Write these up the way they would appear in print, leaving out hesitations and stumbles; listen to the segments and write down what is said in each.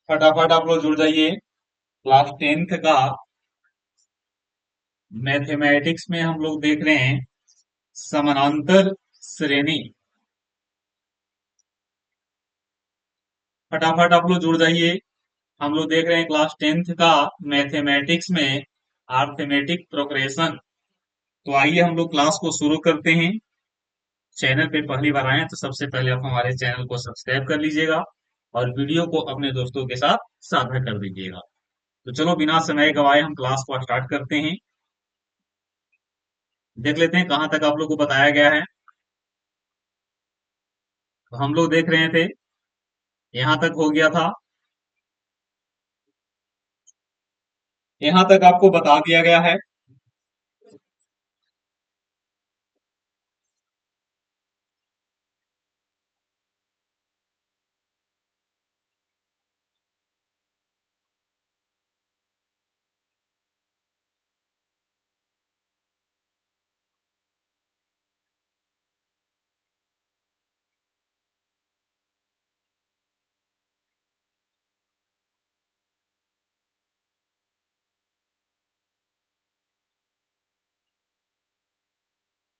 फटाफट आप लोग जुड़ जाइए। क्लास 10th का मैथमेटिक्स में हम लोग देख रहे हैं समानांतर श्रेणी। फटाफट आप लोग जुड़ जाइए। हम लोग देख रहे हैं क्लास 10th का मैथमेटिक्स में अरिथमेटिक प्रोग्रेशन। तो आइए हम लोग क्लास को शुरू करते हैं। चैनल पे पहली बार आए हैं तो सबसे पहले आप हमारे चैनल को सब्सक्राइब कर लीजिएगा और वीडियो को अपने दोस्तों के साथ साझा कर दीजिएगा। तो चलो बिना समय गवाए हम क्लास को स्टार्ट करते हैं। देख लेते हैं कहाँ तक आप लोग को बताया गया है। तो हम लोग देख रहे थे यहाँ तक हो गया था। यहाँ तक आपको बता दिया गया है।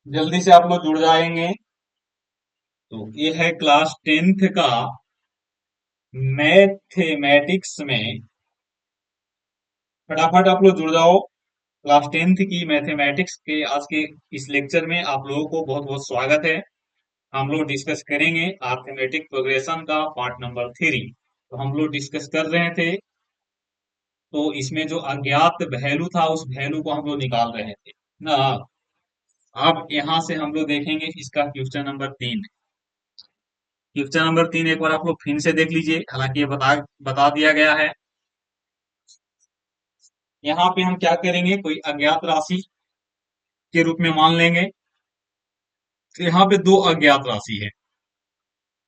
जल्दी से आप लोग जुड़ जाएंगे। तो ये है क्लास 10th का मैथमेटिक्स में। फटाफट आप लोग जुड़ जाओ। क्लास 10th की मैथमेटिक्स के आज के इस लेक्चर में आप लोगों को बहुत बहुत स्वागत है। हम लोग डिस्कस करेंगे अरिथमेटिक प्रोग्रेशन का पार्ट नंबर 3। तो हम लोग डिस्कस कर रहे थे। तो इसमें जो अज्ञात वैल्यू था उस वैल्यू को हम लोग निकाल रहे थे ना। अब यहाँ से हम लोग देखेंगे इसका क्वेश्चन नंबर 3। क्वेश्चन नंबर 3 एक बार आप लोग फिर से देख लीजिए, हालांकि ये बता बता दिया गया है। यहाँ पे हम क्या करेंगे, कोई अज्ञात राशि के रूप में मान लेंगे। तो यहाँ पे दो अज्ञात राशि है,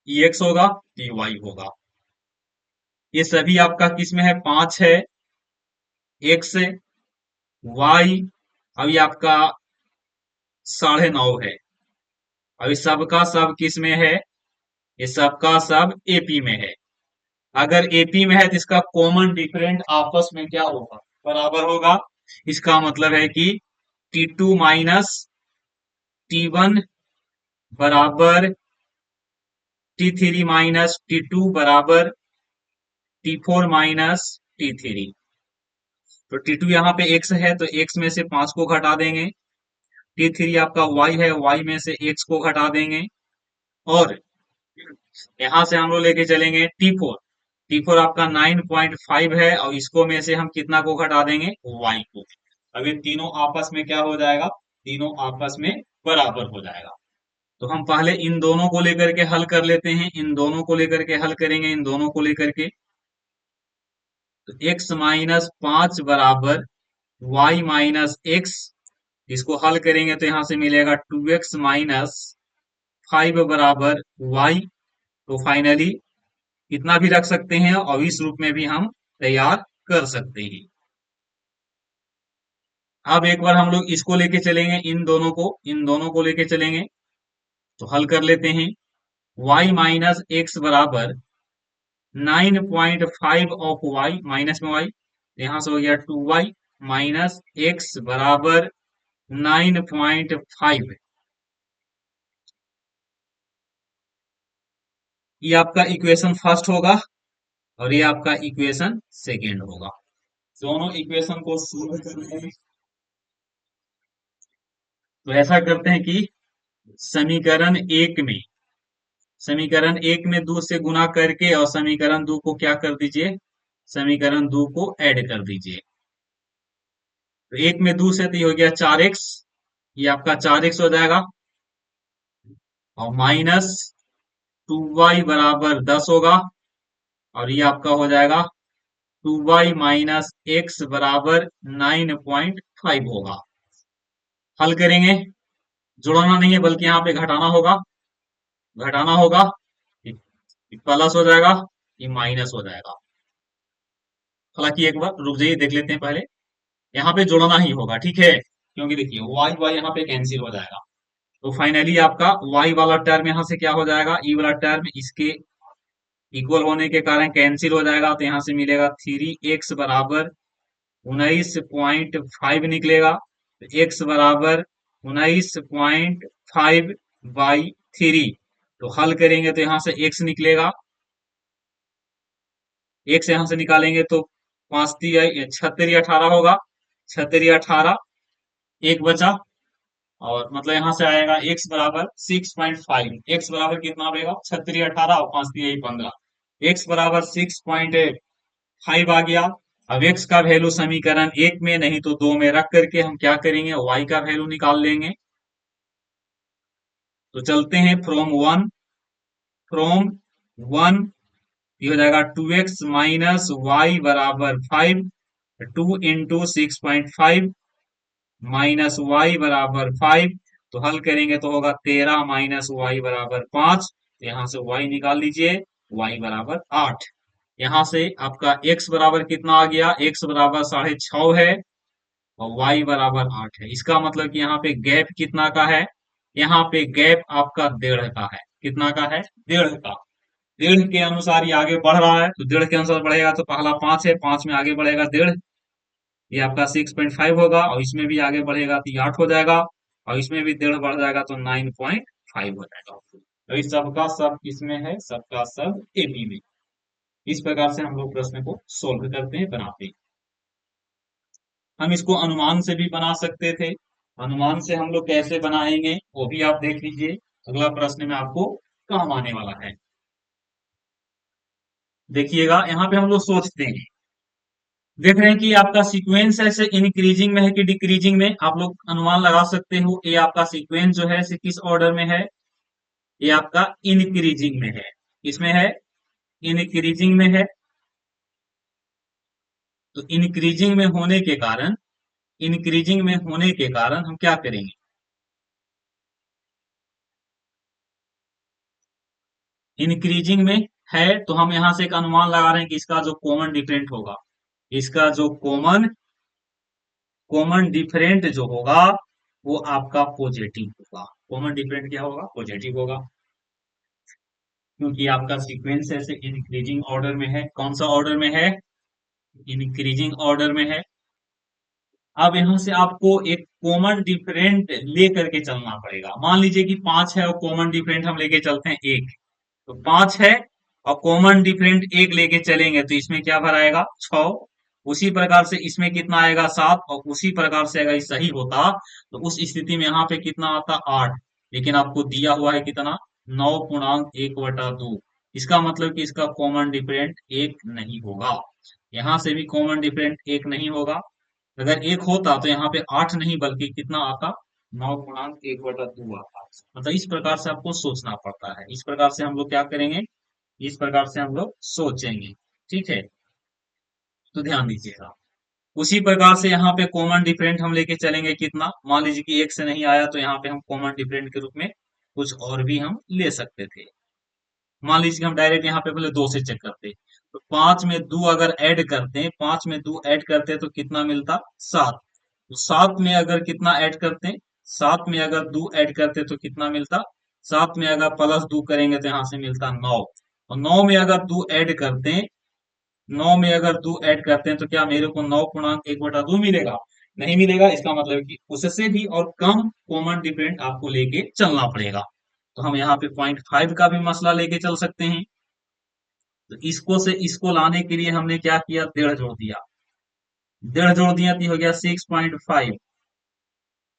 ई एक्स होगा, ई वाई होगा। ये सभी आपका किस में है, 5 है, एक्स, वाई अभी आपका 9.5 है। अभी सबका सब किस में है, ये सबका सब एपी में है। अगर एपी में है तो इसका कॉमन डिफरेंट आपस में क्या होगा, बराबर होगा। इसका मतलब है कि T2 माइनस T1 बराबर T3 माइनस T2 बराबर T4 माइनस T3। तो T2 यहाँ पे x है तो x में से 5 को घटा देंगे। T3 आपका y है, y में से x को घटा देंगे। और यहां से हम लोग लेके चलेंगे T4। T4 आपका 9.5 है और इसको में से हम कितना को घटा देंगे, y को। अब ये तीनों आपस में क्या हो जाएगा, तीनों आपस में बराबर हो जाएगा। तो हम पहले इन दोनों को लेकर के हल कर लेते हैं, इन दोनों को लेकर के हल करेंगे, इन दोनों को लेकर के। तो x माइनस 5 बराबर y माइनस एक्स, इसको हल करेंगे तो यहां से मिलेगा 2x माइनस 5 बराबर y। तो फाइनली इतना भी रख सकते हैं और इस रूप में भी हम तैयार कर सकते हैं। अब एक बार हम लोग इसको लेके चलेंगे, इन दोनों को लेके चलेंगे। तो हल कर लेते हैं। y माइनस एक्स बराबर 9.5 ऑफ y, माइनस में y, यहां से हो गया 2y माइनस एक्स बराबर 9.5। ये आपका इक्वेशन फर्स्ट होगा और ये आपका इक्वेशन सेकेंड होगा। दोनों इक्वेशन को सोल्व करने हैं। तो ऐसा करते हैं कि समीकरण एक में दो से गुना करके और समीकरण दो को क्या कर दीजिए, समीकरण दो को ऐड कर दीजिए। तो एक में दो से तो ये हो गया 4x, ये आपका 4x हो जाएगा। और माइनस 2y बराबर 10 होगा और ये आपका हो जाएगा 2y माइनस एक्स बराबर 9.5 होगा। हल करेंगे, जोड़ना नहीं है बल्कि यहाँ पे घटाना होगा। ये प्लस हो जाएगा, ये माइनस हो जाएगा। हालांकि एक बार रुक जाइए, देख लेते हैं पहले। यहाँ पे जोड़ना ही होगा, ठीक है, क्योंकि देखिए वाई वाई यहाँ पे कैंसिल हो जाएगा। तो फाइनली आपका y वाला टर्म यहाँ से क्या हो जाएगा, ई वाला टर्म इसके इक्वल होने के कारण कैंसिल हो जाएगा, तो यहाँ से मिलेगा 3x बराबर 19.5 निकलेगा। तो x बराबर 19.5/3। तो हल करेंगे तो यहाँ से x निकलेगा, x यहाँ से निकालेंगे तो 5×3 = 18 होगा। 6×3 = 18, एक बचा। और मतलब यहाँ से आएगा x बराबर 6.5। x बराबर कितना रहेगा, 6×3 = 18 और 5×3 = 15। x बराबर 6.5 आ गया। अब x का वैल्यू समीकरण एक में नहीं तो दो में रख करके हम क्या करेंगे, y का वैल्यू निकाल लेंगे। तो चलते हैं फ्रॉम वन ये हो जाएगा 2x माइनस वाई बराबर 5। 2 × 6.5 माइनस वाई बराबर 5। तो हल करेंगे तो होगा 13 माइनस वाई बराबर 5। तो यहां से y निकाल लीजिए, y बराबर 8। यहां से आपका x बराबर कितना आ गया, x बराबर 6.5 है और y बराबर 8 है। इसका मतलब कि यहाँ पे गैप कितना का है, यहाँ पे गैप आपका 1.5 का है। कितना का है, 1.5 का। 1.5 के अनुसार ये आगे बढ़ रहा है, तो 1.5 के अनुसार बढ़ेगा तो पहला 5 है, 5 में आगे बढ़ेगा 1.5, ये आपका 6.5 होगा। और इसमें भी आगे बढ़ेगा तो ये 8 हो जाएगा, और इसमें भी 1.5 बढ़ जाएगा तो 9.5 हो जाएगा। तो इस सबका सब किसमें है, सबका सब एबी में। इस प्रकार से हम लोग प्रश्न को सोल्व करते हैं, बनाते हैं। हम इसको अनुमान से भी बना सकते थे। अनुमान से हम लोग कैसे बनाएंगे वो भी आप देख लीजिए, अगला प्रश्न में आपको काम आने वाला है। देखिएगा यहाँ पे हम लोग सोचते हैं, देख रहे हैं कि आपका सीक्वेंस ऐसे इंक्रीजिंग में है कि डिक्रीजिंग में, आप लोग अनुमान लगा सकते हो। ये आपका सीक्वेंस जो है से किस ऑर्डर में है, ये आपका इंक्रीजिंग में है। इसमें है, इंक्रीजिंग में है। तो इंक्रीजिंग में होने के कारण हम क्या करेंगे, इंक्रीजिंग में है तो हम यहां से एक अनुमान लगा रहे हैं कि इसका जो कॉमन डिफरेंट होगा, इसका जो कॉमन कॉमन डिफरेंट जो होगा वो आपका पॉजिटिव होगा। कॉमन डिफरेंट क्या होगा, पॉजिटिव होगा, क्योंकि आपका सीक्वेंस ऐसे इंक्रीजिंग ऑर्डर में है। कौन सा ऑर्डर में है, इंक्रीजिंग ऑर्डर में है। अब यहां से आपको एक कॉमन डिफरेंट लेकर के चलना पड़ेगा। मान लीजिए कि 5 है और कॉमन डिफरेंट हम लेके चलते हैं 1। तो 5 है और कॉमन डिफरेंट 1 लेके चलेंगे तो इसमें क्या भर आएगा, 6। उसी प्रकार से इसमें कितना आएगा, 7। और उसी प्रकार से अगर ये सही होता तो उस स्थिति में यहाँ पे कितना आता, 8। लेकिन आपको दिया हुआ है कितना, 9.1/2। इसका मतलब कि इसका कॉमन डिफरेंट 1 नहीं होगा। यहाँ से भी कॉमन डिफरेंट 1 नहीं होगा। अगर 1 होता तो यहाँ पे 8 नहीं बल्कि कितना आता, 9.1/2 आता। मतलब इस प्रकार से आपको सोचना पड़ता है। इस प्रकार से हम लोग क्या करेंगे, इस प्रकार से हम लोग सोचेंगे। ठीक है, तो ध्यान दीजिएगा। उसी प्रकार से यहाँ पे कॉमन डिफरेंट हम लेके चलेंगे कितना, मान लीजिए कि 1 से नहीं आया तो यहाँ पे हम कॉमन डिफरेंट के रूप में कुछ और भी हम ले सकते थे। मान लीजिए कि हम डायरेक्ट यहाँ पे पहले 2 से चेक करते, तो 5 में 2 अगर ऐड करते हैं, 5 में 2 ऐड करते हैं तो कितना मिलता, 7। तो 7 में अगर कितना ऐड करते हैं, 7 में अगर 2 ऐड करते हैं तो कितना मिलता, 7 में अगर +2 करेंगे तो यहाँ से मिलता 9। और 9 में अगर 2 ऐड करते हैं, 9 में अगर 2 ऐड करते हैं तो क्या मेरे को 9.1/2 मिलेगा, नहीं मिलेगा। इसका मतलब कि उससे भी और कम कॉमन डिफरेंट आपको लेके चलना पड़ेगा। तो हम यहाँ पे 0.5 का भी मसला लेके चल सकते हैं। तो इसको से इसको लाने के लिए हमने क्या किया, 1.5 जोड़ दिया। 1.5 जोड़ दिया तो ये हो गया 6.5।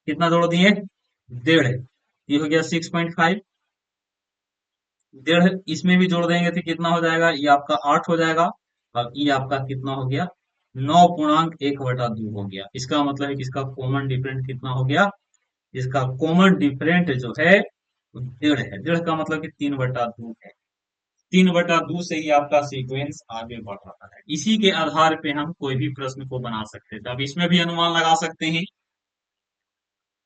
कितना जोड़ दिए, 1.5। ये हो गया 6.5। 1.5 इसमें भी जोड़ देंगे तो कितना हो जाएगा, ये आपका 8 हो जाएगा। और ये आपका कितना हो गया, 9.1/2 हो गया। इसका मतलब है कि इसका कॉमन डिफरेंट कितना हो गया, इसका कॉमन डिफरेंट जो है वो 1.5 है। 1.5 का मतलब कि 3/2 है। 3/2 से ही आपका सीक्वेंस आगे बढ़ रहा है। इसी के आधार पे हम कोई भी प्रश्न को बना सकते थे। अब इसमें भी अनुमान लगा सकते हैं।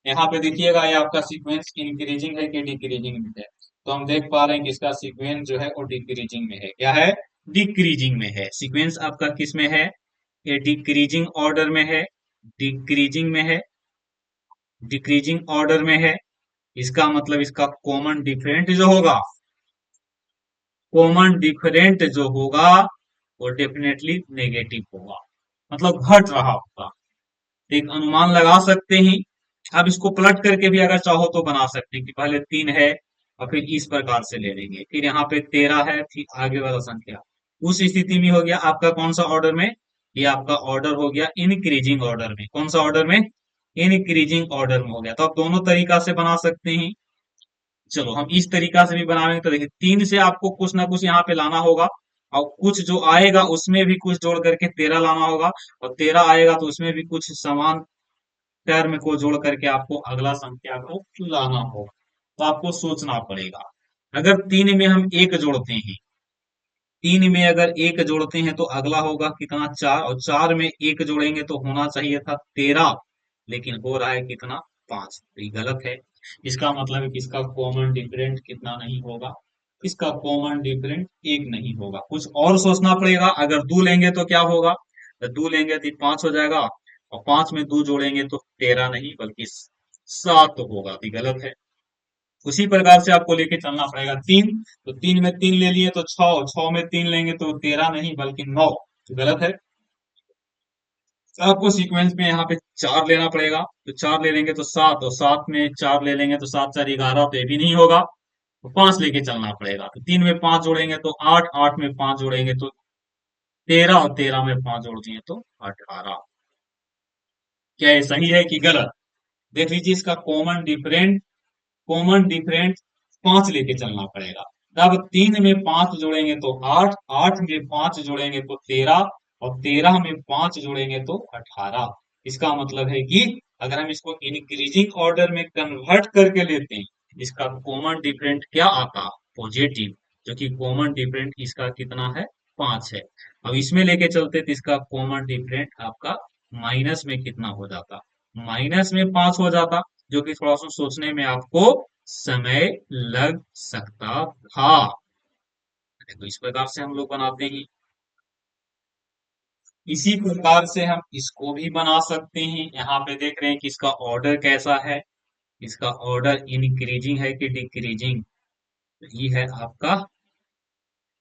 यहाँ पे देखिएगा ये आपका सीक्वेंस इंक्रीजिंग है कि डिक्रीजिंग में है। तो हम देख पा रहे हैं कि इसका सीक्वेंस जो है वो डिक्रीजिंग में है। क्या है, डिक्रीजिंग में है। सीक्वेंस आपका किस में है, ये डिक्रीजिंग ऑर्डर में है, डिक्रीजिंग में है, डिक्रीजिंग ऑर्डर में है। इसका मतलब इसका कॉमन डिफरेंट जो होगा कॉमन डिफरेंट जो होगा वो डेफिनेटली नेगेटिव होगा, मतलब घट रहा होगा। एक अनुमान लगा सकते हैं। आप इसको पलट करके भी अगर चाहो तो बना सकते हैं कि पहले 3 है और फिर इस प्रकार से ले लेंगे, फिर यहाँ पे 13 है, फिर आगे वाला संख्या। उस स्थिति में हो गया आपका कौन सा ऑर्डर में, ये आपका ऑर्डर हो गया इंक्रीजिंग ऑर्डर में। कौन सा ऑर्डर में, इंक्रीजिंग ऑर्डर में हो गया। तो आप दोनों तरीका से बना सकते हैं। चलो हम इस तरीका से भी बनाएंगे। तो देखिए 3 से आपको कुछ ना कुछ यहाँ पे लाना होगा, और कुछ जो आएगा उसमें भी कुछ जोड़ करके 13 लाना होगा, और 13 आएगा तो उसमें भी कुछ समान टर्म को जोड़ करके आपको अगला संख्या को लाना होगा। तो आपको सोचना पड़ेगा। अगर 3 में हम एक जोड़ते हैं, 3 में अगर एक जोड़ते हैं तो अगला होगा कितना, 4, और 4 में एक जोड़ेंगे तो होना चाहिए था 13, लेकिन हो रहा है कितना, 5। तो ये गलत है। इसका मतलब है कि इसका कॉमन डिफरेंट कितना नहीं होगा, इसका कॉमन डिफरेंट एक नहीं होगा। कुछ और सोचना पड़ेगा। अगर 2 लेंगे तो क्या होगा, तो 2 लेंगे तो 5 हो जाएगा, और 5 में 2 जोड़ेंगे तो 13 नहीं बल्कि 7 होगा। तो ये गलत है। उसी प्रकार से आपको लेके चलना पड़ेगा। 3, तो 3 में 3 ले लिए तो 6, 6 में 3 लेंगे तो 13 नहीं बल्कि 9। तो गलत है। तो आपको सीक्वेंस में यहाँ पे 4 लेना पड़ेगा। तो 4 ले लेंगे तो 7, और 7 में 4 ले लेंगे तो 7 4 11। तो ये भी नहीं होगा। तो 5 लेके चलना पड़ेगा। तो 3 में 5 जोड़ेंगे तो 8, 8 में 5 जोड़ेंगे तो 13, और 13 में 5 जोड़ दिए तो 18। क्या ये सही है कि गलत? देख लीजिए इसका कॉमन डिफरेंट, कॉमन डिफरेंट 5 लेके चलना पड़ेगा। अब 3 में 5 जोड़ेंगे तो 8, 8 में 5 जोड़ेंगे तो 13, और 13 में 5 जोड़ेंगे तो 18। इसका मतलब है कि अगर हम इसको इंक्रीजिंग ऑर्डर में कन्वर्ट करके लेते हैं, इसका कॉमन डिफरेंट क्या आता, पॉजिटिव, जो कि कॉमन डिफरेंट इसका कितना है, 5 है। अब इसमें लेके चलते तो इसका कॉमन डिफरेंट आपका माइनस में कितना हो जाता, माइनस में 5 हो जाता, जो कि थोड़ा सा सोचने में आपको समय लग सकता था। तो इस प्रकार से हम लोग बनाते हैं। इसी प्रकार से हम इसको भी बना सकते हैं। यहाँ पे देख रहे हैं कि इसका ऑर्डर कैसा है, इसका ऑर्डर इंक्रीजिंग है कि डिक्रीजिंग। ये है आपका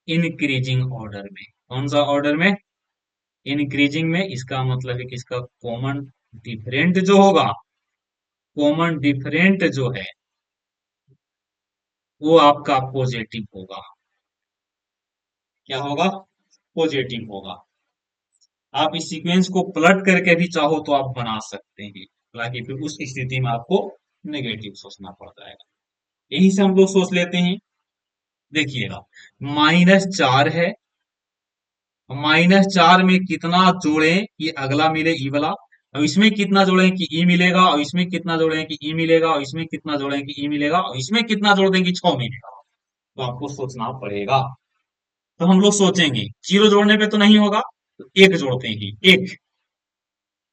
इंक्रीजिंग ऑर्डर में। कौन सा ऑर्डर में, इंक्रीजिंग में। इसका मतलब है कि इसका कॉमन डिफरेंट जो होगा, कॉमन डिफरेंट जो है वो आपका पॉजिटिव होगा। क्या होगा, पॉजिटिव होगा। आप इस सीक्वेंस को पलट करके भी चाहो तो आप बना सकते हैं, हालांकि फिर उस स्थिति में आपको नेगेटिव सोचना पड़ जाएगा। यही से हम लोग सोच लेते हैं। देखिएगा -4 है, -4 में कितना जोड़े कि अगला मिले ई वाला, और इसमें कितना जोड़े कि ई मिलेगा, और इसमें कितना जोड़े कि ई मिलेगा, और इसमें कितना जोड़े कि ई मिलेगा, और इसमें कितना जोड़ दें कि 6 मिलेगा। तो आपको सोचना पड़ेगा। तो हम लोग सोचेंगे, जीरो जोड़ने पे तो नहीं होगा, तो एक जोड़ते हैं। एक,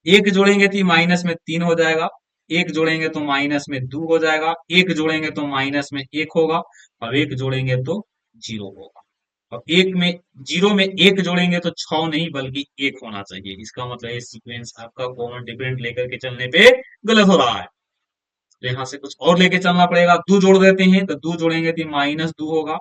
एक जोड़ेंगे तो माइनस में 3 हो जाएगा, एक जोड़ेंगे तो माइनस में 2 हो जाएगा, एक जोड़ेंगे तो माइनस में 1 होगा, और एक जोड़ेंगे तो 0 होगा। और एक में, जीरो में एक जोड़ेंगे तो 6 नहीं बल्कि 1 होना चाहिए। इसका मतलब ये सीक्वेंस आपका कॉमन डिफरेंट लेकर के चलने पे गलत हो रहा है। तो यहाँ से कुछ और लेके चलना पड़ेगा। 2 जोड़ देते हैं, तो 2 जोड़ेंगे तो -2 होगा,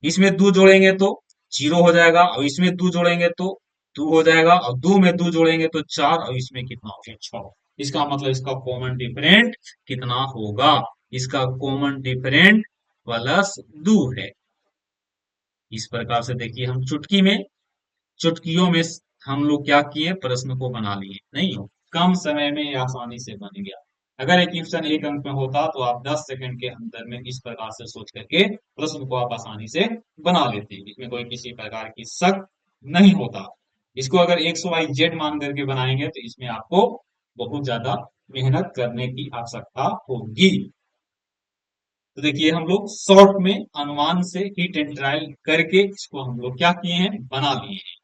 इसमें 2 जोड़ेंगे तो 0 हो जाएगा, और इसमें 2 जोड़ेंगे तो 2 हो जाएगा, और 2 में 2 जोड़ेंगे तो 4, और इसमें कितना हो गया, 6। इसका मतलब इसका कॉमन डिफरेंट कितना होगा, इसका कॉमन डिफरेंट +2 है। इस प्रकार से देखिए हम चुटकी में, चुटकियों में हम लोग क्या किए, प्रश्न को बना लिए। नहीं हो, कम समय में ये आसानी से बन गया। अगर एक क्वेश्चन एक अंक में होता तो आप 10 सेकंड के अंदर में इस प्रकार से सोच करके प्रश्न को आप आसानी से बना लेते हैं। इसमें कोई किसी प्रकार की शक नहीं होता। इसको अगर XYZ मान करके बनाएंगे तो इसमें आपको बहुत ज्यादा मेहनत करने की आवश्यकता होगी। तो देखिए हम लोग शॉर्ट में अनुमान से हिट एंड ट्रायल करके इसको हम लोग क्या किए हैं, बना लिए हैं।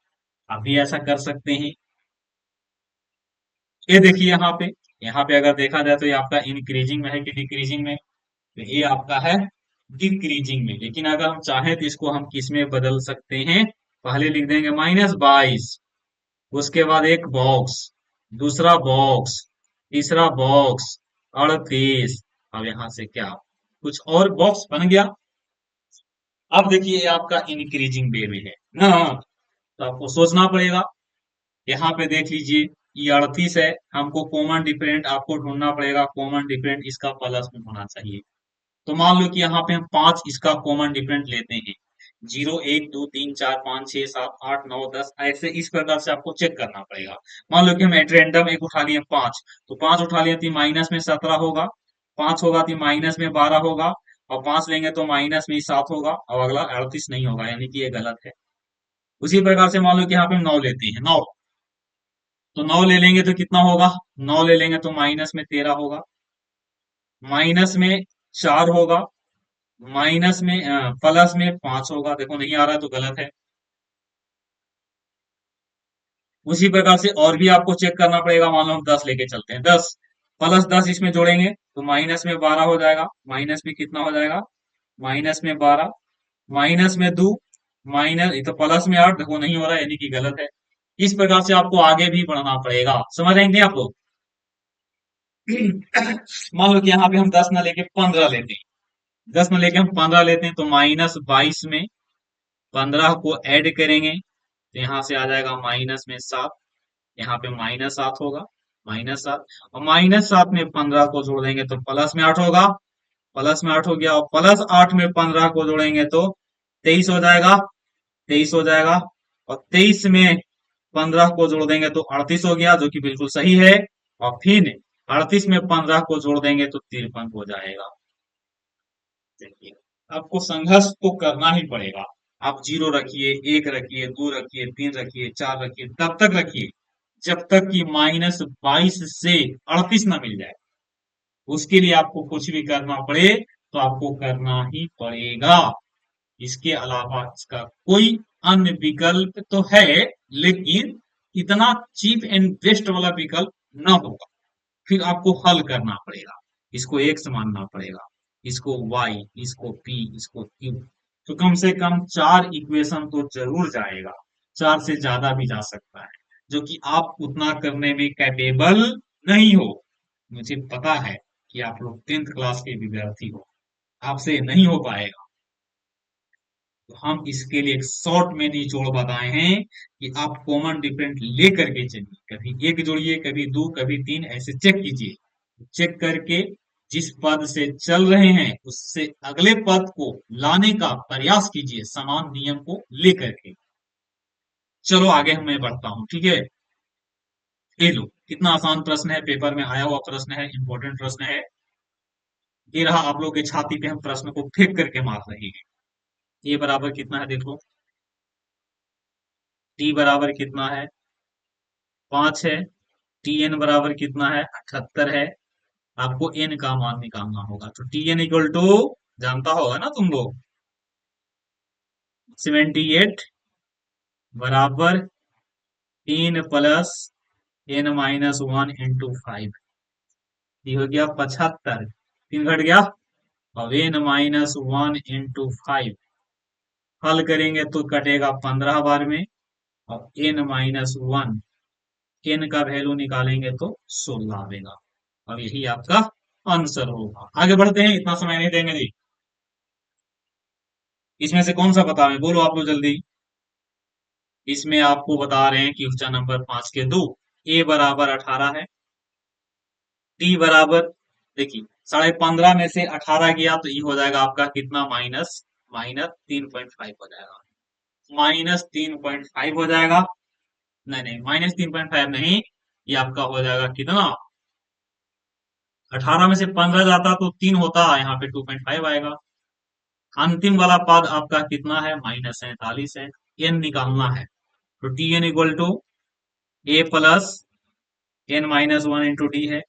आप भी ऐसा कर सकते हैं। ये देखिए यहाँ पे अगर देखा जाए तो ये आपका इंक्रीजिंग में है कि डिक्रीजिंग में, तो ये आपका है डिक्रीजिंग में। लेकिन अगर हम चाहें तो इसको हम किस में बदल सकते हैं, पहले लिख देंगे -22, उसके बाद एक बॉक्स, दूसरा बॉक्स, तीसरा बॉक्स, 38। अब यहाँ से क्या, कुछ और बॉक्स बन गया। अब देखिए ये आपका इंक्रीजिंग बेबी है ना, तो आपको सोचना पड़ेगा। यहाँ पे देख लीजिए, ये 38 है, हमको कॉमन डिफरेंट आपको ढूंढना पड़ेगा, कॉमन डिफरेंट इसका प्लस में होना चाहिए। तो मान लो कि यहाँ पे हम 5 इसका कॉमन डिफरेंट लेते हैं, 0 1 2 3 4 5 6 7 8 9 10, ऐसे इस प्रकार से आपको चेक करना पड़ेगा। मान लो कि हम एट रैंडम एक उठा लिए 5, तो 5 उठा लिए तो माइनस में 17 होगा, 5 होगा तो माइनस में 12 होगा, और 5 लेंगे तो माइनस में 7 होगा, और अगला 38 नहीं होगा, यानी कि ये गलत है। उसी प्रकार से मान लो कि यहाँ पे हम 9 लेते हैं, 9, तो 9 ले लेंगे तो कितना होगा, 9 ले लेंगे तो माइनस में 13 होगा, माइनस में 4 होगा, माइनस में प्लस में 5 होगा, देखो नहीं आ रहा है तो गलत है। उसी प्रकार से और भी आपको चेक करना पड़ेगा, मान लो हम 10 लेके चलते हैं, 10 प्लस 10 इसमें जोड़ेंगे तो माइनस में 12 हो जाएगा, माइनस में कितना हो जाएगा, माइनस में 12, माइनस में 2, माइनस ये तो प्लस में 8, देखो नहीं हो रहा है, यानी कि गलत है। इस प्रकार से आपको आगे भी बढ़ना पड़ेगा, समझ रहे हैं आप लोग? मान लो कि यहाँ पे हम 10 ना लेके 15 लेते हैं, 10 ना लेके हम 15 लेते हैं, तो -22 में 15 को ऐड करेंगे तो यहाँ से आ जाएगा -7, यहाँ पे -7 होगा, -7, और -7 में 15 को जोड़ देंगे तो प्लस में 8 होगा, प्लस में 8 हो गया, और +8 में 15 को जोड़ेंगे तो 23 हो जाएगा, 23 हो जाएगा, और 23 में 15 को जोड़ देंगे तो 38 हो गया, जो कि बिल्कुल सही है। और फिर 38 में 15 को जोड़ देंगे तो 53 हो जाएगा। देखिए, आपको संघर्ष तो करना ही पड़ेगा। आप 0 रखिए, 1 रखिए, 2 रखिए, 3 रखिए, 4 रखिए, तब तक रखिए जब तक कि -22 से 38 ना मिल जाए। उसके लिए आपको कुछ भी करना पड़े तो आपको करना ही पड़ेगा। इसके अलावा इसका कोई अन्य विकल्प तो है, लेकिन इतना चीप एंड बेस्ट वाला विकल्प ना होगा। फिर आपको हल करना पड़ेगा, इसको एक्स मानना पड़ेगा, इसको वाई, इसको पी, इसको क्यू, तो कम से कम 4 इक्वेशन तो जरूर जाएगा, 4 से ज्यादा भी जा सकता है, जो कि आप उतना करने में कैपेबल नहीं हो। मुझे पता है कि आप लोग 10th क्लास के विद्यार्थी हो, आपसे नहीं हो पाएगा। तो हम इसके लिए एक शॉर्ट में निचोड़ बताए हैं कि आप कॉमन डिफरेंट लेकर के चलिए, कभी एक जोड़िए, कभी दो, कभी तीन, ऐसे चेक कीजिए, चेक करके जिस पद से चल रहे हैं उससे अगले पद को लाने का प्रयास कीजिए, समान नियम को लेकर के। चलो आगे मैं बढ़ता हूं, ठीक है? ये लो, कितना आसान प्रश्न है, पेपर में आया हुआ प्रश्न है, इंपॉर्टेंट प्रश्न है। ये रहा आप लोग के छाती पे हम प्रश्न को फेंक करके मार रहे हैं। ये बराबर कितना है देखो, टी बराबर कितना है, 5 है, टी एन बराबर कितना है, 78 है। आपको एन का मान निकालना होगा, तो टी एन इक्वल टू, जानता होगा ना तुम लोग, 78 बराबर 3 प्लस n-1 × 5, ये हो गया 75, 3 घट गया, अब n-1 × 5 हल करेंगे तो कटेगा 15 बार में, और n-1, n का वैल्यू निकालेंगे तो 16 आएगा। अब यही आपका आंसर होगा। आगे बढ़ते हैं, इतना समय नहीं देंगे जी। इसमें से कौन सा बतावें, बोलो आप लोग जल्दी। इसमें आपको बता रहे हैं कि क्वेश्चन नंबर 5 के दो, ए बराबर 18 है, टी बराबर, देखिए 15.5 में से 18 गया तो ये हो जाएगा आपका कितना, माइनस, -3.5 हो जाएगा, -3.5 हो जाएगा। नहीं नहीं, -3.5 नहीं, ये आपका हो जाएगा कितना, 18 में से 15 जाता तो 3 होता, यहाँ पे 2.5 आएगा। अंतिम वाला पद आपका कितना है, -47 है, एन निकालना है, तो t n equal to a plus n-1 × d है,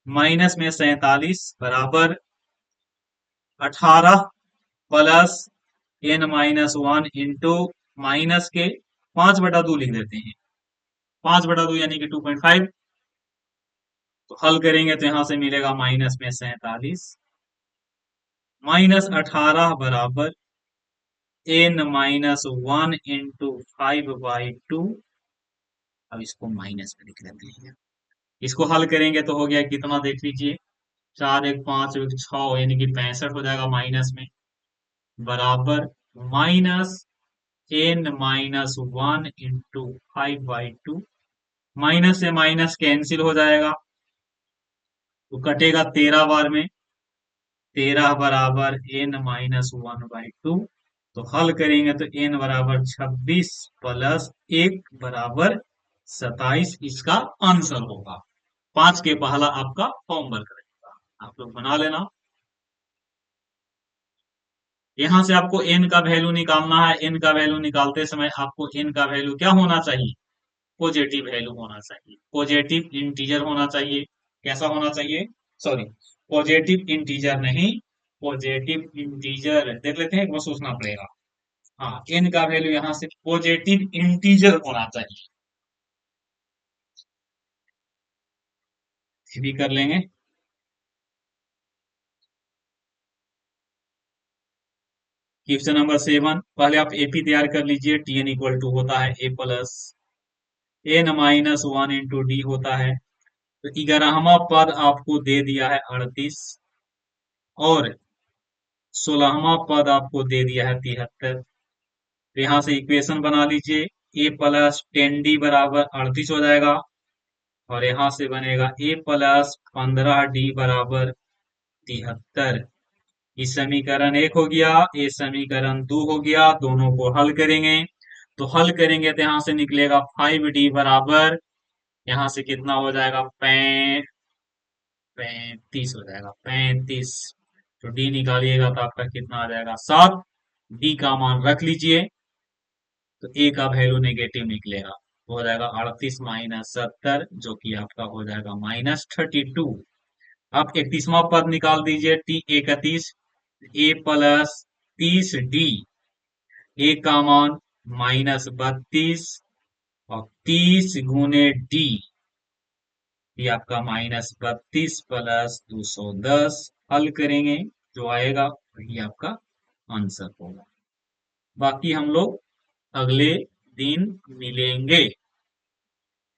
माइनस में 47 बराबर 18 प्लस n-1 माइनस के 5/2 लिख देते हैं, 5/2 यानी कि 2.5, तो हल करेंगे तो यहां से मिलेगा माइनस में 47 -18 बराबर n-1 × 5/2। अब इसको माइनस में लिख देते हैं, इसको हल करेंगे तो हो गया कितना, देख लीजिए, 4 1 5 1 6, यानी कि 65 हो जाएगा माइनस में, बराबर माइनस n-1 इंटू 5/2, माइनस से माइनस कैंसिल हो जाएगा, तो कटेगा 13 बार में, 13 बराबर n-1/2। तो हल करेंगे तो n बराबर 26 प्लस 1 बराबर 27 इसका आंसर होगा। 5 के पहला आपका होमवर्क रहेगा, आप लोग बना लेना। यहां से आपको n का वैल्यू निकालना है। n का वैल्यू निकालते समय आपको n का वैल्यू क्या होना चाहिए? पॉजिटिव वैल्यू होना चाहिए, पॉजिटिव इंटीजर होना चाहिए। कैसा होना चाहिए? सॉरी, पॉजिटिव इंटीजर नहीं, पॉजिटिव इंटीजर देख लेते हैं, एक बार सोचना पड़ेगा। हाँ, n का वैल्यू यहाँ से पॉजिटिव इंटीजर होना चाहिए। ये भी कर लेंगे। क्वेश्चन नंबर 7, पहले आप एपी तैयार कर लीजिए। टी एन इक्वल टू होता है ए प्लस n-1 इंटू डी होता है। तो 11वां पद आपको दे दिया है 38, और 16वां पद आपको दे दिया है 73। तो यहां से इक्वेशन बना लीजिए, ए प्लस 10d बराबर 38 हो जाएगा, और यहां से बनेगा ए प्लस 15d बराबर 73। ये समीकरण 1 हो गया, ये समीकरण 2 हो गया। दोनों को हल करेंगे, तो हल करेंगे तो यहां से निकलेगा 5d बराबर, यहां से कितना हो जाएगा, 35 हो जाएगा, 35। तो डी निकालिएगा तो आपका कितना आ जाएगा, 7। डी का मान रख लीजिए, तो ए का वैल्यू नेगेटिव निकलेगा, तो हो जाएगा 38 माइनस 70, जो कि आपका हो जाएगा -32। आप 31वां पद निकाल दीजिए, टी 31, ए प्लस 30d, ए का मान -32, और 30 गुने डी, ये आपका -32 प्लस 210। हल करेंगे, जो आएगा वही आपका आंसर होगा। बाकी हम लोग अगले दिन मिलेंगे।